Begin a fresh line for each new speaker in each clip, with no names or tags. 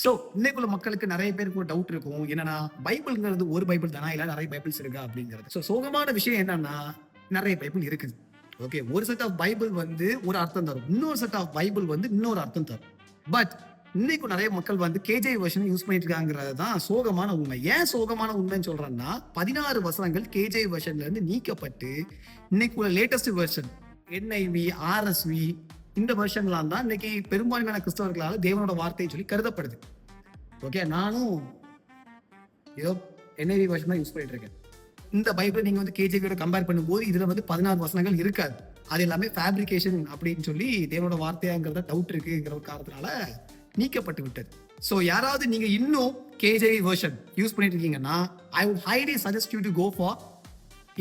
So இன்னைக்குள்ள மக்களுக்கு நிறைய பேருக்கு ஒரு டவுட் இருக்கும். என்னன்னா, பைபிள்ங்கிறது ஒரு பைபிள் தானா? இல்ல நிறைய பைபிள்ஸ் இருக்கா? அப்படிங்கிறது. ஸோ சோகமான விஷயம் என்னன்னா, நிறைய பைபிள் இருக்குது. ஓகே. ஒரு செட் ஆஃப் பைபிள் வந்து ஒரு அர்த்தம் தரும். இன்னொரு செட் ஆஃப் பைபிள் வந்து இன்னொரு அர்த்தம் தரும். பட் இன்னைக்கு நிறைய மக்கள் வந்து கேஜே வெர்ஷன் யூஸ் பண்ணிட்டு இருக்காங்கிறது தான் சோகமான உண்மை. ஏன் சோகமான உண்மைன்னு சொல்றேன்னா, 16 வசனங்கள் கேஜே வெர்ஷன்ல இருந்து நீக்கப்பட்டு இன்னைக்கு உள்ள லேட்டஸ்ட் வெர்ஷன் என்ஐவி, ஆர்எஸ்வி இந்த வெர்ஷன்லாம் தான் இன்னைக்கு பெரும்பான்மையான கிறிஸ்தவர்களால் தேவனோட வார்த்தைன்னு சொல்லி கருதப்படுது. ஓகே. நானும் ஏதோ என்ஐவி வெர்ஷன் தான் யூஸ் பண்ணிட்டு இருக்கேன். இந்த பைபிள் நீங்க வந்து கேஜேவியோட கம்பேர் பண்ணும்போது இதுல வந்து 16 வசனங்கள் இருக்காது. அது எல்லாமே ஃபேப்ரிகேஷன் அப்படின்னு சொல்லி தேவனோட வார்த்தையாங்கிறத டவுட் இருக்குங்கிற ஒரு காரணத்தினால நீக்கப்பட்டு விட்டது. ஸோ யாராவது நீங்க இன்னும் கேஜேவி வெர்ஷன் யூஸ் பண்ணிட்டு இருக்கீங்கன்னா, I would highly suggest you to go for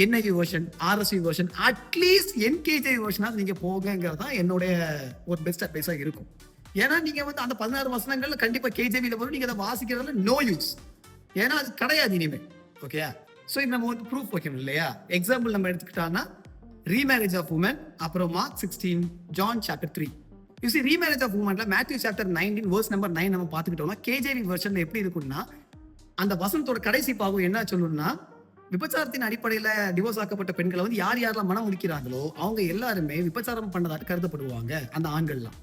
NIV version, RSV version, at least NKJV வெர்ஷனாக நீங்க போங்கிறது தான் என்னுடைய ஒரு பெஸ்ட் அட்வைஸா இருக்கும். ஏன்னா நீங்க வந்து அந்த 16 வசனங்கள்ல கண்டிப்பா கேஜேவியில வரும். நீங்க அதை வாசிக்கிறதுல நோ யூஸ். ஏன்னா அது கிடையாது இனிமே. ஓகே. ஸோ இது நம்ம வந்து ப்ரூஃப் வைக்கணும் இல்லையா? எக்ஸாம்பிள் நம்ம எடுத்துக்கிட்டோம்னா ரீமேரேஜ் ஆஃப் உமன், அப்புறம் Mark 16, John chapter 3. You see remarriage of உமன்ல மேத்யூ சாப்டர் 19 verse number 9 நம்ம பார்த்துக்கிட்டோம்னா கேஜேவி வெர்ஷன்ல எப்படி இருக்கும்னா, அந்த வசனத்தோட கடைசி பாகம் என்ன சொல்லணும்னா, விபச்சாரத்தின் அடிப்படையில டிவோர்ஸ் ஆக்கப்பட்ட பெண்களை வந்து யார் யாரெல்லாம் மனம் முடிக்கிறாங்களோ அவங்க எல்லாருமே விபச்சாரம் பண்ணதாக கருதப்படுவாங்க அந்த ஆண்கள்லாம்.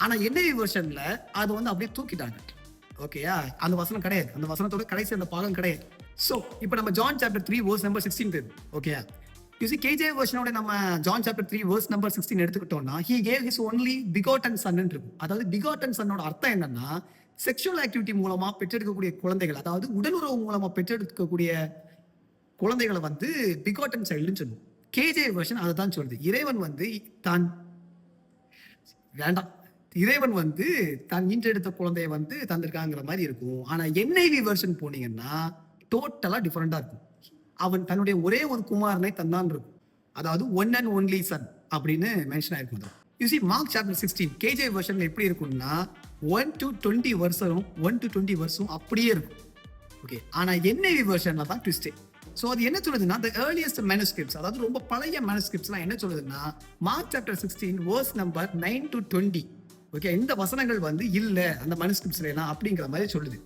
ஆனா என்ஐவி வெர்ஷன்ல அது வந்து அப்படியே தூக்கிட்டாங்க. ஓகேயா? அந்த வசனம் கிடையாது. அந்த வசனத்தோட கடைசி அந்த பாகம் கிடையாது. சோ இப்போ நம்ம John chapter 3 verse number 16 okay. You see KJ வெர்ஷனோட நம்ம ஜான் சாப்டர் 3 verse number 16 எடுத்துக்கிட்டோம்னா, he gave his only begotten son ன்னு இருக்கும். அதாவது begotten sonோட அர்த்தம் என்னன்னா, செக்ஷுவல் ஆக்டிவிட்டி மூலமா பெற்றெடுக்கக்கூடிய குழந்தைகள், அதாவது உடலுறவு மூலமா பெற்றெடுக்கக்கூடிய குழந்தைகளை வந்து பிகாட்டன் சைல்டுன்னு சொல்லுவோம். கேஜே வெர்ஷன் அதை தான் சொல்லுது. இறைவன் வந்து தான் ஈன்றெடுத்த குழந்தைய வந்து தந்திருக்காங்கிற மாதிரி இருக்கும். ஆனா என்ஐவி வெர்ஷன் போனீங்கன்னா டோட்டலா டிஃபரெண்டா இருக்கும். அவன் தன்னுடைய ஒரே ஒரு குமாரனை தந்தான் இருக்கும். அதாவது ஒன் அண்ட் ஒன்லி சன் அப்படின்னு மென்ஷன் ஆயிருக்கும். You see Mark chapter 16 KJ வெர்ஷன்ல எப்படி இருக்கும்னா 1 to 20 வருஷம் அப்படியே இருக்கும். ஓகே. ஆனா என்ஐவி வெர்ஷன்ல தான் ட்விஸ்டே. ஸோ அது என்ன சொல்லுதுன்னா, the earliest manuscripts, அதாவது ரொம்ப பழைய manuscriptsலாம் என்ன சொல்லுதுன்னா, mark chapter 16 verse number 9 to 20. Okay. இந்த வசனங்கள் வந்து இல்ல அந்த manuscriptsல எல்லாம் அப்படிங்கிற மாதிரி சொல்லுது.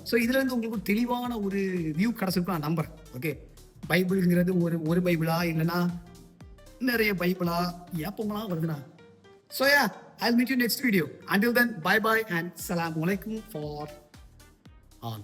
ஸோ இதுல இருந்து உங்களுக்கு ஒரு தெளிவான ஒரு வியூ கிடைச்சிருக்கும் நான் நம்புறேன். ஓகே. பைபிள்ங்கிறது ஒரு பைபிளா இல்லைன்னா நிறைய பைபிளா ஏப்பமெல்லாம் வருதுண்ணா. So yeah, I'll meet you next video. Until then, bye bye and Assalamu alaikum for all.